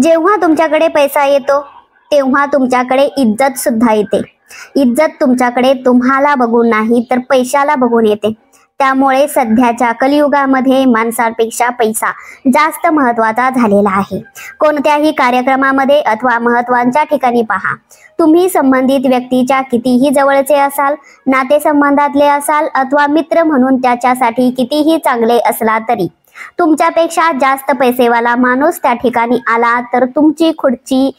जेव्हा तुमच्याकडे पैसा येतो तेव्हा तुमच्याकडे इज्जत सुद्धा येते. इज्जत तुमच्याकडे तुम्हाला बघून नाही तर पैशाला बघून येते. त्यामुळे सध्याच्या कलियुगामध्ये माणसापेक्षा पैसा जास्त महत्त्वाचा झालेला आहे. कोणत्याही कार्यक्रमामध्ये अथवा महत्त्वाच्या ठिकाणी पहा, तुम्ही संबंधित व्यक्तीच्या कितीही जवळचे असाल, नातेसंबंधातले असाल अथवा मित्र म्हणून त्याच्यासाठी कितीही चांगले असला तरी तुमच्यापेक्षा जास्त पैसेवाला माणूस त्या ठिकाणी आला तर तुमची खुर्ची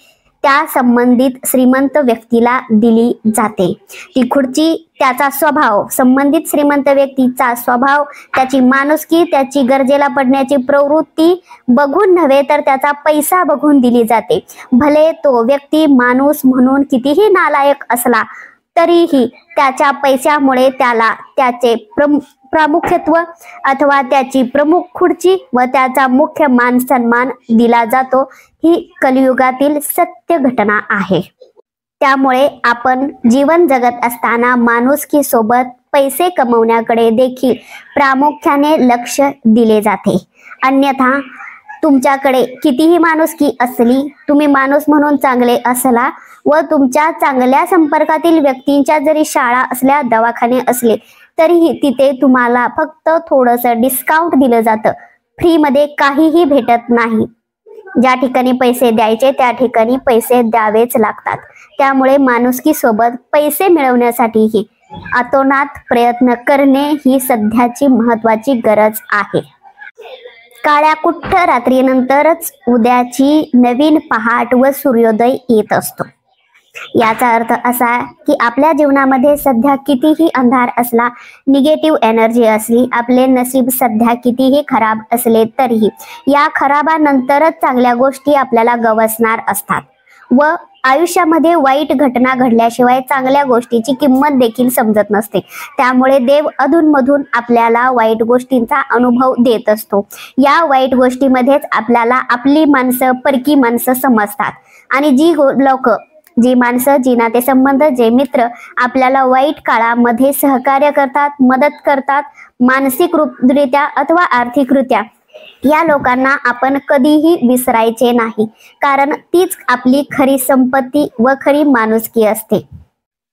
त्या संबंधित श्रीमंत व्यक्तीला दिली जाते. ती खुर्ची, त्याचा स्वभाव, संबंधित श्रीमंत व्यक्तीचा स्वभाव, त्याची माणुसकी, त्याची गरजेला पडण्याची प्रवृत्ती बघून नव्हे तर त्याचा पैसा बघून दिली जाते. भले तो व्यक्ती माणूस म्हणून कितीही नालायक असला तरीही त्याच्या पैशामुळे त्याला त्याचे प्रामुख्यत्व अथवा त्याची प्रमुख खुर्ची व त्याचा मुख्य मान सन्मान दिला जातो. ही कलियुगातील सत्य घटना आहे. त्यामुळे आपण जीवन जगत असताना माणुसकी सोबत पैसे कमवण्याकडे देखील प्रामुख्याने लक्ष दिले जाते. अन्यथा तुमच्याकडे कितीही माणुसकी असली, तुम्ही माणूस म्हणून चांगले असला व तुमच्या चांगल्या संपर्कातील व्यक्तींच्या जरी शाळा असल्या, दवाखाने असले तरीही तिथे तुम्हाला फक्त थोडंसं डिस्काउंट दिलं जातं. फ्रीमध्ये काहीही भेटत नाही. ज्या ठिकाणी पैसे द्यायचे त्या ठिकाणी पैसे द्यावेच लागतात. त्यामुळे माणुसकी सोबत पैसे मिळवण्यासाठीही अतोनात प्रयत्न करणे ही सध्याची महत्त्वाची गरज आहे. काळ्या कुठ्ठ रात्रीनंतरच उद्याची नवीन पहाट व सूर्योदय येत असतो. याचा अर्थ असा की आपल्या जीवनामध्ये सध्या कितीही अंधार असला, निगेटिव्ह एनर्जी असली, आपले नशीब सध्या कितीही खराब असले तरीही या खराबानंतरच चांगल्या गोष्टी आपल्याला गवसणार असतात व आयुष्यामध्ये वाईट घटना घडल्याशिवाय चांगल्या गोष्टीची किंमत देखील समजत नसते. त्यामुळे देव अधूनमधून आपल्याला वाईट गोष्टींचा अनुभव देत असतो. या वाईट गोष्टीमध्येच आपल्याला आपली माणसं, परकी माणसं समजतात आणि जी माणसं, जी नातेसंबंध, जे मित्र आपल्याला वाईट काळामध्ये सहकार्य करतात, मदत करतात, मानसिकरित्या अथवा आर्थिकरित्या, या लोकांना आपण कधीही विसरायचे नाही. कारण तीच आपली खरी संपत्ती व खरी माणुसकी असते.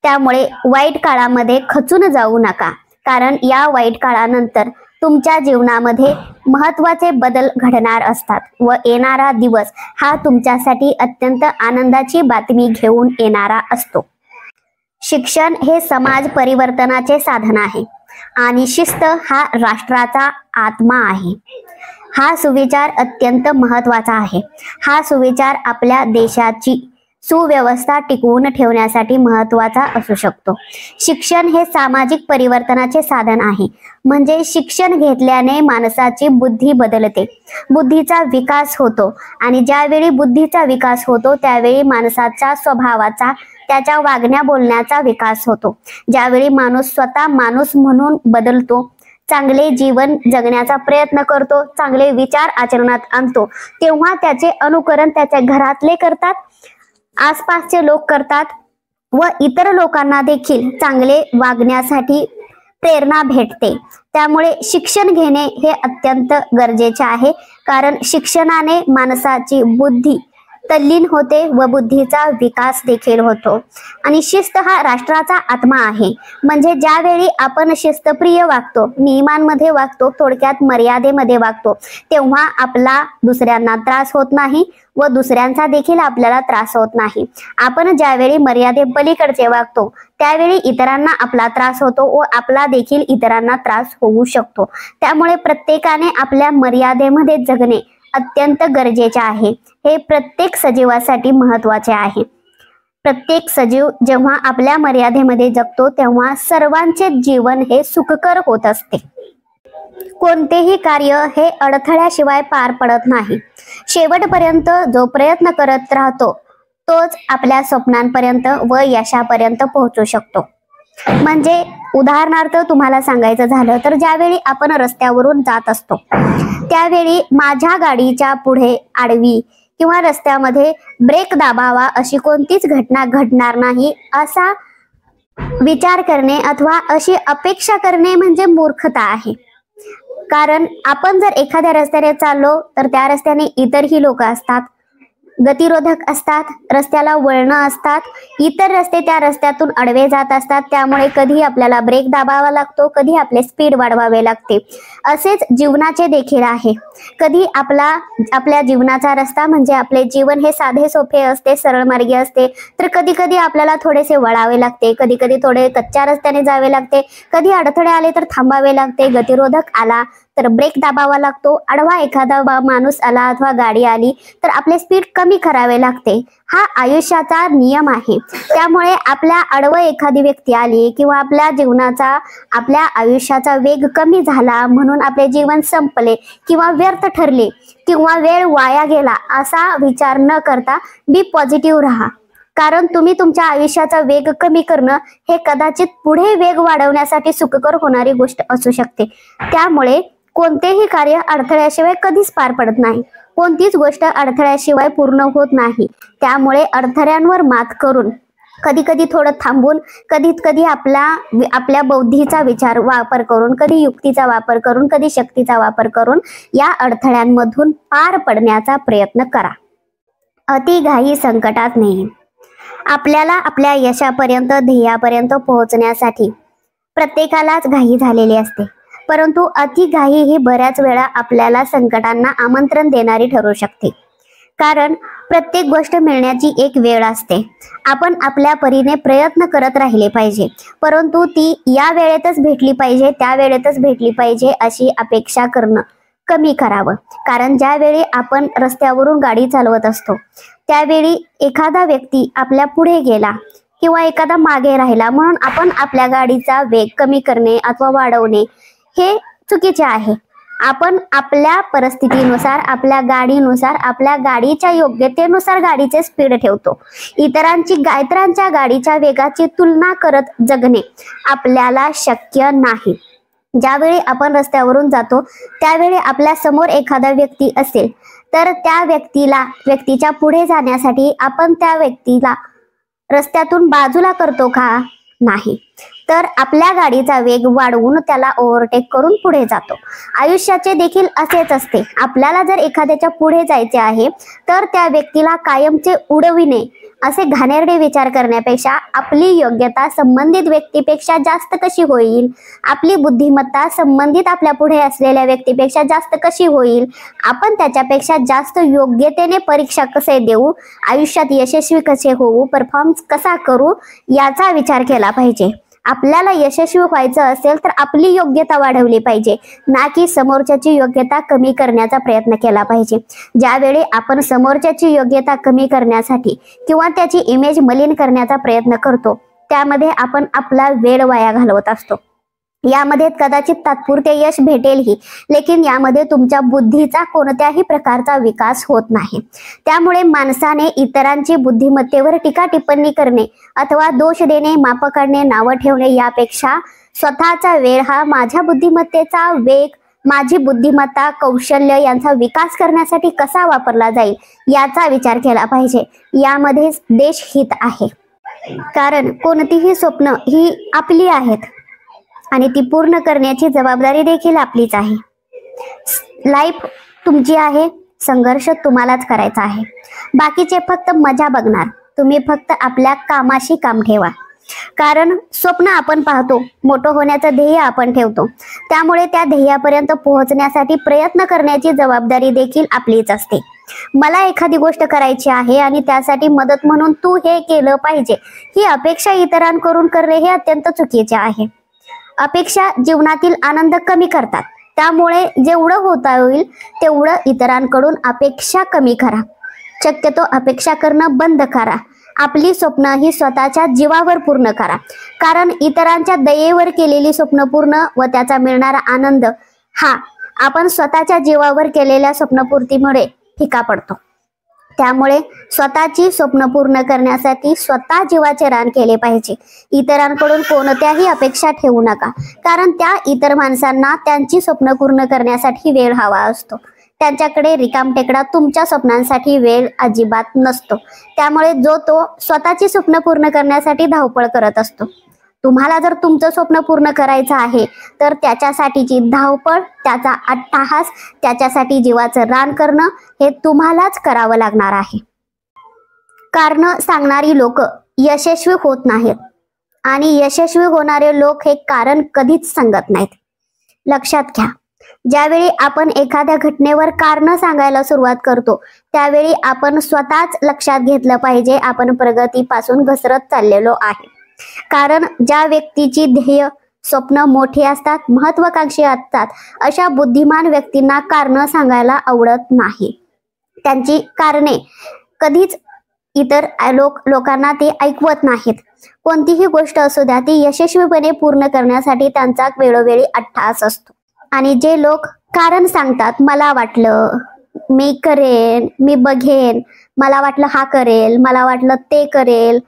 त्यामुळे वाईट काळामध्ये खचून जाऊ नका. कारण या वाईट काळानंतर तुमच्या जीवनामध्ये महत्त्वाचे बदल घडणार असतात व येणारा दिवस हा तुमच्यासाठी अत्यंत आनंदाची बातमी घेऊन येणारा असतो. शिक्षण हे समाज परिवर्तनाचे साधन आहे आणि शिस्त हा राष्ट्राचा आत्मा आहे. हा सुविचार अत्यंत महत्त्वाचा आहे. हा सुविचार आपल्या देशाची सुव्यवस्था टिकवून ठेवण्यासाठी महत्त्वाचा असू शकतो. शिक्षण हे सामाजिक परिवर्तनाचे साधन आहे. म्हणजे शिक्षण घेतल्याने माणसाची बुद्धी बदलते, बुद्धीचा विकास होतो आणि ज्यावेळी बुद्धीचा विकास होतो त्यावेळी माणसाच्या स्वभावाचा, त्याच्या वागण्या बोलण्याचा विकास होतो. ज्यावेळी माणूस स्वतः माणूस म्हणून बदलतो, चांगले जीवन जगण्याचा प्रयत्न करतो, चांगले विचार आचरणात आणतो, तेव्हा त्याचे अनुकरण त्याच्या घरातले करतात, आसपासचे लोक करतात व इतर लोकांना देखील चांगले वागण्यासाठी प्रेरणा भेटते. त्यामुळे शिक्षण घेणे हे अत्यंत गरजेचे आहे. कारण शिक्षणाने माणसाची बुद्धी तल्लीन होते व बुद्धीचा विकास देखील होतो. आणि शिस्त हा राष्ट्राचा आत्मा आहे. म्हणजे ज्यावेळी आपण शिस्तप्रिय वागतो, नियमांमध्ये वागतो, थोडक्यात मर्यादेमध्ये वागतो, तेव्हा आपला दुसऱ्यांना त्रास होत नाही व दुसऱ्यांचा देखील आपल्याला त्रास होत नाही. आपण ज्यावेळी मर्यादे पलीकडचे वागतो त्यावेळी इतरांना आपला त्रास होतो व आपला देखील इतरांना त्रास होऊ शकतो. त्यामुळे प्रत्येकाने आपल्या मर्यादेमध्ये जगणे अत्यंत गरजेचे आहे. हे प्रत्येक सजीवासाठी महत्त्वाचे आहे. प्रत्येक सजीव जेव्हा आपल्या मर्यादेमध्ये जगतो तेव्हा सर्वांचे जीवन हे सुखकर होत असते. कोणतेही कार्य हे अडथळ्याशिवाय पार पडत नाही. शेवटपर्यंत जो प्रयत्न करत राहतो तोच आपल्या स्वप्नांपर्यंत व यशापर्यंत पोहोचू शकतो. म्हणजे उदाहरणार्थ तुम्हाला सांगायचं झालं तर ज्यावेळी आपण रस्त्यावरून जात असतो त्यावेळी माझ्या गाडीच्या पुढे आडवी किंवा रस्त्यामध्ये ब्रेक दाबावा अशी कोणतीच घटना घडणार नाही असा विचार करणे अथवा अशी अपेक्षा करणे म्हणजे मूर्खता आहे. कारण आपण जर एखाद्या रस्त्याने चाललो तर त्या रस्त्याने इतरही लोक असतात, गतिरोधक असतात, रस्त्याला वळणं असतात, इतर रस्ते त्या रस्त्यातून आडवे जात असतात, त्यामुळे कधी आपल्याला ब्रेक दाबावा लागतो, कधी आपले स्पीड वाढवावे लागते. असेच जीवनाचे देखील आहे. कधी आपल्या जीवनाचा रस्ता म्हणजे आपले जीवन हे साधे सोपे असते, सरळ मार्गी असते, तर कधी कधी आपल्याला थोडेसे वळावे लागते, कधी कधी थोडे कच्च्या रस्त्याने जावे लागते, कधी अडथळे आले तर थांबावे लागते, गतिरोधक आला तर ब्रेक दाबावा लागतो, आडवा एखादा माणूस आला अथवा गाडी आली तर आपले स्पीड कमी करावे लागते. हा आयुष्याचा नियम आहे. त्यामुळे आपल्या आडवं एखादी व्यक्ती आली किंवा आपल्या आयुष्याचा वेग कमी झाला म्हणून आपले जीवन संपले किंवा व्यर्थ ठरले किंवा वेळ वाया गेला असा विचार न करता बी पॉझिटिव्ह राहा. कारण तुम्ही तुमच्या आयुष्याचा वेग कमी करणं हे कदाचित पुढे वेग वाढवण्यासाठी सुखकर होणारी गोष्ट असू शकते. त्यामुळे कोणतेही कार्य अडथळ्याशिवाय कधीच पार पडत नाही. कोणतीच गोष्ट अडथळ्याशिवाय पूर्ण होत नाही. त्यामुळे अडथळ्यांवर मात करून, कधी कधी थोडं थांबून, कधी कधी आपल्या बुद्धीचा वापर करून, कधी युक्तीचा वापर करून, कधी शक्तीचा वापर करून या अडथळ्यांमधून पार पडण्याचा प्रयत्न करा. अति घाई संकटात नेई. आपल्याला आपल्या यशापर्यंत, ध्येयापर्यंत पोहोचण्यासाठी प्रत्येकालाच घाई झालेली असते. परंतु अति घाई ही बऱ्याच वेळा आपल्याला संकटांना आमंत्रण देणारी ठरू शकते. कारण प्रत्येक गोष्ट मिळण्याची एक वेळ असते. आपण आपल्या परीने प्रयत्न करत राहिले पाहिजे, परंतु ती या वेळेतच भेटली पाहिजे, त्या वेळेतच भेटली पाहिजे अशी अपेक्षा करणं कमी करावं. कारण ज्यावेळी आपण रस्त्यावरून गाडी चालवत असतो त्यावेळी एखादा व्यक्ती आपल्या पुढे गेला किंवा एखादा मागे राहिला म्हणून आपण आपल्या गाडीचा वेग कमी करणे अथवा वाढवणे हे चुकीचे आहे. आपण आपल्या परिस्थितीनुसार, आपल्या गाडीनुसार, आपल्या गाडीच्या योग्यतेनुसार गाडीचे स्पीड ठेवतो. इतरांच्या गाडीच्या वेगाची तुलना करत जगणे आपल्याला शक्य नाही. ज्यावेळी आपण रस्त्यावरून जातो त्यावेळी आपल्या समोर एखादा व्यक्ती असेल तर त्या व्यक्तीच्या पुढे जाण्यासाठी आपण त्या व्यक्तीला रस्त्यातून बाजूला करतो का? नाही. तर आपल्या गाडीचा वेग वाढवून त्याला ओव्हरटेक करून पुढे जातो. आयुष्याचे देखील असेच असते. आपल्याला जर एखाद्याच्या पुढे जायचे आहे तर त्या व्यक्तीला कायमचे उडविणे असे घाणेरडे विचार करण्यापेक्षा आपली योग्यता संबंधित व्यक्तीपेक्षा जास्त कशी होईल, आपली बुद्धिमत्ता संबंधित आपल्या पुढे असलेल्या व्यक्तीपेक्षा जास्त कशी होईल, आपण त्याच्यापेक्षा जास्त योग्यतेने परीक्षा कसे देऊ, आयुष्यात यशस्वी कसे होऊ, परफॉर्मन्स कसा करू याचा विचार केला पाहिजे. आपल्याला यशस्वी व्हायचं असेल तर आपली योग्यता वाढवली पाहिजे, ना की समोरच्याची योग्यता कमी करण्याचा प्रयत्न केला पाहिजे. ज्यावेळी आपण समोरच्याची योग्यता कमी करण्यासाठी किंवा त्याची इमेज मलिन करण्याचा प्रयत्न करतो त्यामध्ये आपण आपला वेळ वाया घालवत असतो. यामध्ये कदाचित तात्पुरते यश भेटेलही, लेकिन यामध्ये तुमच्या बुद्धीचा कोणत्याही प्रकारचा विकास होत नाही. त्यामुळे माणसाने इतरांची बुद्धिमत्तेवर टीका टिप्पणी करणे अथवा दोष देणे, माप काढणे, नावं ठेवणे यापेक्षा स्वतःचा वेळ हा माझ्या बुद्धिमत्तेचा वेग, माझी बुद्धिमत्ता, कौशल्य यांचा विकास करण्यासाठी कसा वापरला जाईल याचा विचार केला पाहिजे. यामध्येच देशहित आहे. कारण कोणतीही स्वप्न ही आपली आहेत आणि ती पूर्ण करण्याची जबाबदारी देखील आपलीच आहे. लाईफ तुमची आहे, संघर्ष तुम्हालाच करायचा आहे. बाकीचे फक्त मजा बघणार, तुम्ही फक्त आपल्या कामाशी काम ठेवा. कारण स्वप्न आपण पाहतो, मोठं होण्याचं ध्येय आपण ठेवतो, त्यामुळे त्या ध्येयापर्यंत पोहोचण्यासाठी प्रयत्न करण्याची जबाबदारी देखील आपलीच असते. मला एखादी गोष्ट करायची आहे आणि त्यासाठी मदत म्हणून तू हे केलं पाहिजे ही अपेक्षा इतरांकडून करणे हे अत्यंत चुकीचे आहे. अपेक्षा जीवनातील आनंद कमी करतात. त्यामुळे जेवढं होता होईल तेवढं इतरांकडून अपेक्षा कमी करा. शक्यतो अपेक्षा करणं बंद करा. आपली स्वप्न ही स्वतःच्या जीवावर पूर्ण करा. कारण इतरांच्या दयेवर केलेली स्वप्न पूर्ण व त्याचा मिळणारा आनंद हा आपण स्वतःच्या जीवावर केलेल्या स्वप्नपूर्तीमुळे फिका पडतो. त्यामुळे स्वतःची स्वप्न पूर्ण करण्यासाठी स्वतः जीवाचे रान केले पाहिजे. इतरांकडून कोणत्याही अपेक्षा ठेवू नका. कारण त्या इतर माणसांना त्यांची स्वप्न पूर्ण करण्यासाठी वेळ हवा असतो. त्यांच्याकडे रिकामटेकडा तुमच्या स्वप्नांसाठी वेळ अजिबात नसतो. त्यामुळे तो स्वतःची स्वप्न पूर्ण करण्यासाठी धावपळ करत असतो. तुम्हाला जर तुमचं स्वप्न पूर्ण करायचं आहे तर त्याच्यासाठीची धावपळ, त्याचा अट्टाहास, त्याच्यासाठी जीवाचं रान करणं हे तुम्हालाच करावं लागणार आहे. कारण सांगणारी लोक यशस्वी होत नाहीत आणि यशस्वी होणारे लोक हे कारण कधीच सांगत नाहीत. लक्षात घ्या, ज्यावेळी आपण एखाद्या घटनेवर कारण सांगायला सुरुवात करतो त्यावेळी आपण स्वतःच लक्षात घेतलं पाहिजे आपण प्रगतीपासून घसरत चाललेलो आहे. कारण ज्या व्यक्तीची ध्येय स्वप्न मोठी असतात, महत्वाकांक्षी असतात, अशा बुद्धिमान व्यक्तींना कारण सांगायला आवडत नाही. त्यांची कारणे कधीच इतर लोकांना ते ऐकवत नाहीत. कोणतीही गोष्ट असू द्या ती यशस्वीपणे पूर्ण करण्यासाठी त्यांचा वेळोवेळी अट्टहास असतो. आणि जे लोक कारण सांगतात, मला वाटलं, मी करेन, मी बघेन, मला वाटलं हा करेल, मला वाटलं ते करेल,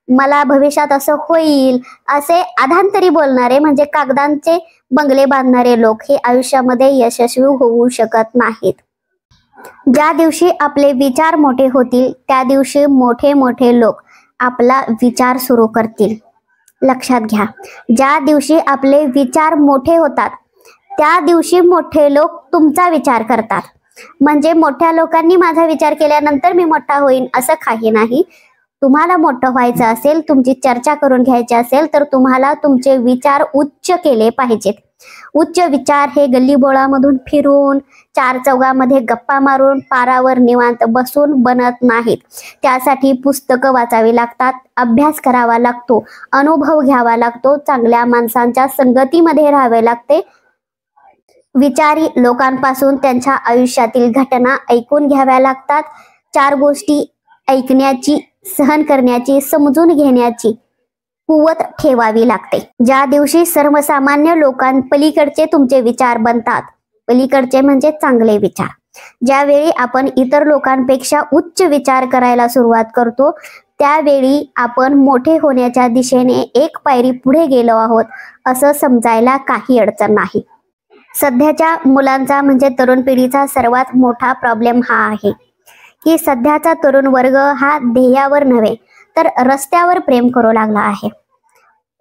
मला भविष्यात असं होईल, असे अधांतरी बोलणारे म्हणजे कागदांचे बंगले बांधणारे लोक हे आयुष्यामध्ये यशस्वी होऊ शकत नाहीत. ज्या दिवशी आपले विचार मोठे होतील त्या दिवशी मोठे मोठे लोक आपला विचार सुरू करतील. लक्षात घ्या, ज्या दिवशी आपले विचार मोठे होतात त्या दिवशी मोठे लोक तुमचा विचार करतात. म्हणजे मोठ्या लोकांनी माझा विचार केल्यानंतर मी मोठा होईन असं काही नाही. तुम्हाला मोठं व्हायचं असेल, तुमची चर्चा करून घ्यायची असेल तर तुम्हाला तुमचे विचार उच्च केले पाहिजेत. उच्च विचार हे गल्लीबोळामधून फिरून, चार चौघामध्ये गप्पा मारून, पारावर निवांत बसून बनत नाहीत. त्यासाठी पुस्तकं वाचावी लागतात, अभ्यास करावा लागतो, अनुभव घ्यावा लागतो, चांगल्या माणसांच्या संगतीमध्ये राहावे लागते, विचारी लोकांपासून त्यांच्या आयुष्यातील घटना ऐकून घ्याव्या लागतात. चार गोष्टी ऐकण्याची, सहन करण्याची, समजून घेण्याची कुवत ठेवावी लागते. ज्या दिवशी सर्वसामान्य लोकांपलीकडचे तुमचे विचार बनतात, पलीकडचे म्हणजे चांगले विचार, ज्यावेळी आपण इतर लोकांपेक्षा उच्च विचार करायला सुरुवात करतो त्यावेळी आपण मोठे होण्याच्या दिशेने एक पायरी पुढे गेलो आहोत असं समजायला काही अडचण नाही. सध्याच्या मुलांचा म्हणजे तरुण पिढीचा सर्वात मोठा प्रॉब्लेम हा आहे की सध्याचा तरुण वर्ग हा ध्येयावर नव्हे तर रस्त्यावर प्रेम करू लागला आहे.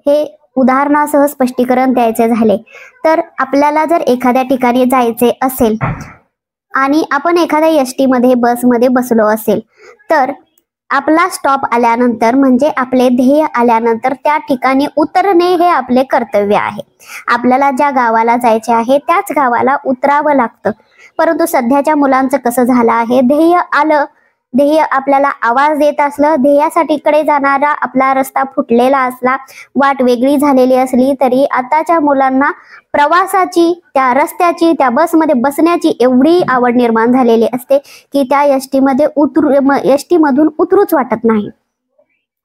हे उदाहरणासह स्पष्टीकरण द्यायचे झाले तर आपल्याला जर एखाद्या ठिकाणी जायचे असेल आणि आपण एखाद्या एसटी मध्ये, बसमध्ये बसलो असेल तर आपला स्टॉप आल्यानंतर म्हणजे आपले ध्येय आल्यानंतर त्या ठिकाणी उतरणे हे आपले कर्तव्य आहे. आपल्याला ज्या गावाला जायचे आहे त्याच गावाला उतरावं लागतं. परंतु सध्याच्या मुलांचं कसं झालं आहे, ध्येय आलं, ध्येय आपल्याला आवाज देत असलं, ध्येयासाठी कडे जाणारा आपला रस्ता फुटलेला असला, वाट वेगळी झालेली असली तरी आताच्या मुलांना प्रवासाची, त्या रस्त्याची, त्या बसमध्ये बसण्याची एवढी आवड निर्माण झालेली असते की त्या एसटी मधून उतरूच वाटत नाही.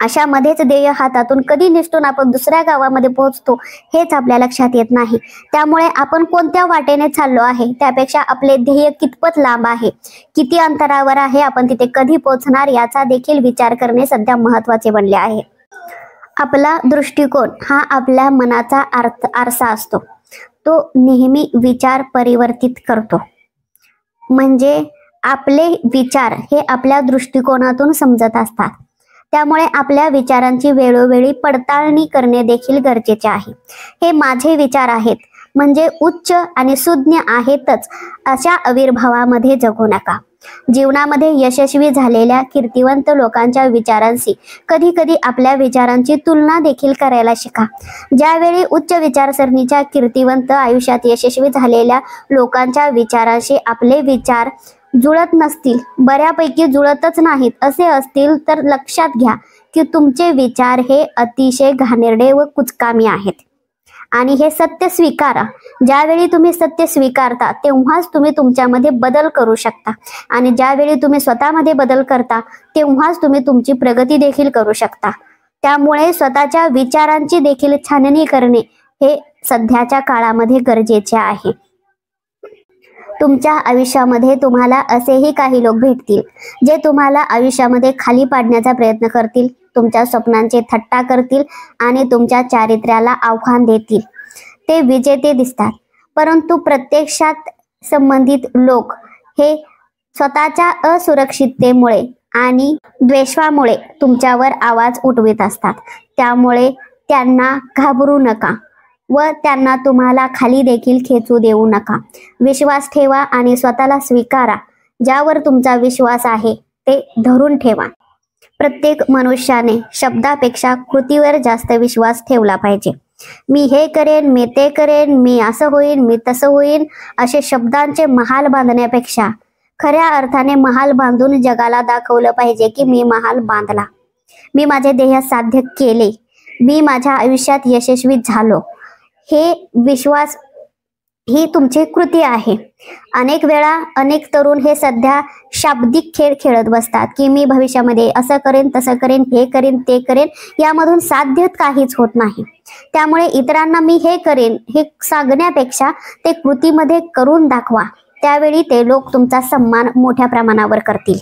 अशामध्येच ध्येय हातातून कधी निसटून आपण दुसऱ्या गावामध्ये पोहोचतो हेच आपल्या लक्षात येत नाही. त्यामुळे आपण कोणत्या वाटेने चाललो आहे त्यापेक्षा आपले ध्येय कितपत लांब आहे, किती अंतरावर आहे, आपण तिथे कधी पोहोचणार याचा देखील विचार करणे सध्या महत्त्वाचे बनले आहे. आपला दृष्टिकोन हा आपल्या मनाचा आरसा असतो. तो नेहमी विचार परिवर्तित करतो. म्हणजे आपले विचार हे आपल्या दृष्टिकोनातून समजत असतात. त्यामुळे आपल्या विचारांची वेळोवेळी पडताळणी करणे देखील गरजेचे आहे. हे माझे विचार आहेत म्हणजे उच्च आणि सुज्ञ आहेतच अशा आविर्भावामध्ये जगू नका. जीवनामध्ये यशस्वी झालेल्या कीर्तिवंत लोकांच्या विचारांशी कधी कधी आपल्या विचारांची तुलना देखील करायला शिका. ज्यावेळी उच्च विचारसरणीच्या कीर्तिवंत आयुष्यात यशस्वी झालेल्या लोकांच्या विचारांशी आपले विचार जुळत नसतील, बऱ्यापैकी जुळतच नाहीत असे असतील तर लक्षात घ्या की तुमचे विचार हे अतिशय घाणेरडे व कुचकामी आहेत. आणि हे सत्य स्वीकारा. ज्यावेळी तुम्ही सत्य स्वीकारता तेव्हाच तुम्ही तुमच्यामध्ये बदल करू शकता आणि ज्यावेळी तुम्ही स्वतःमध्ये बदल करता तेव्हाच तुम्ही तुमची प्रगती देखील करू शकता. त्यामुळे स्वतःच्या विचारांची देखील छाननी करणे हे सध्याच्या काळामध्ये गरजेचे आहे. तुमच्या आयुष्यामध्ये तुम्हाला असेही काही लोक भेटतील जे तुम्हाला आयुष्यामध्ये खाली पाडण्याचा प्रयत्न करतील, तुमच्या स्वप्नांचे थट्टा करतील आणि तुमच्या चारित्र्याला आव्हान देतील. ते विजेते दिसतात परंतु प्रत्यक्षात संबंधित लोक हे स्वतःच्या असुरक्षिततेमुळे आणि द्वेषामुळे तुमच्यावर आवाज उठवित असतात. त्यामुळे त्यांना घाबरू नका व त्यांना तुम्हाला खाली देखील खेचू देऊ नका. विश्वास ठेवा आणि स्वतःला स्वीकारा. ज्यावर तुमचा विश्वास आहे ते धरून ठेवा. प्रत्येक मनुष्याने शब्दापेक्षा कृतीवर जास्त विश्वास ठेवला पाहिजे. मी हे करेन, मी ते करेन, मी असं होईन, मी तसं होईन, असे शब्दांचे महाल बांधण्यापेक्षा खऱ्या अर्थाने महाल बांधून जगाला दाखवलं पाहिजे की मी महाल बांधला, मी माझे ध्येय साध्य केले, मी माझ्या आयुष्यात यशस्वी झालो. हे विश्वास ही तुमची कृती आहे. अनेक वेळा अनेक तरुण हे सध्या शाब्दिक खेळ खेळत बसतात की मी भविष्यामध्ये असं करेन, तसं करेन, हे करेन, ते करेन, यामधून साध्य काहीच होत नाही. त्यामुळे इतरांना मी हे करेन हे सांगण्यापेक्षा ते कृतीमध्ये करून दाखवा. त्यावेळी ते लोक तुमचा सन्मान मोठ्या प्रमाणावर करतील.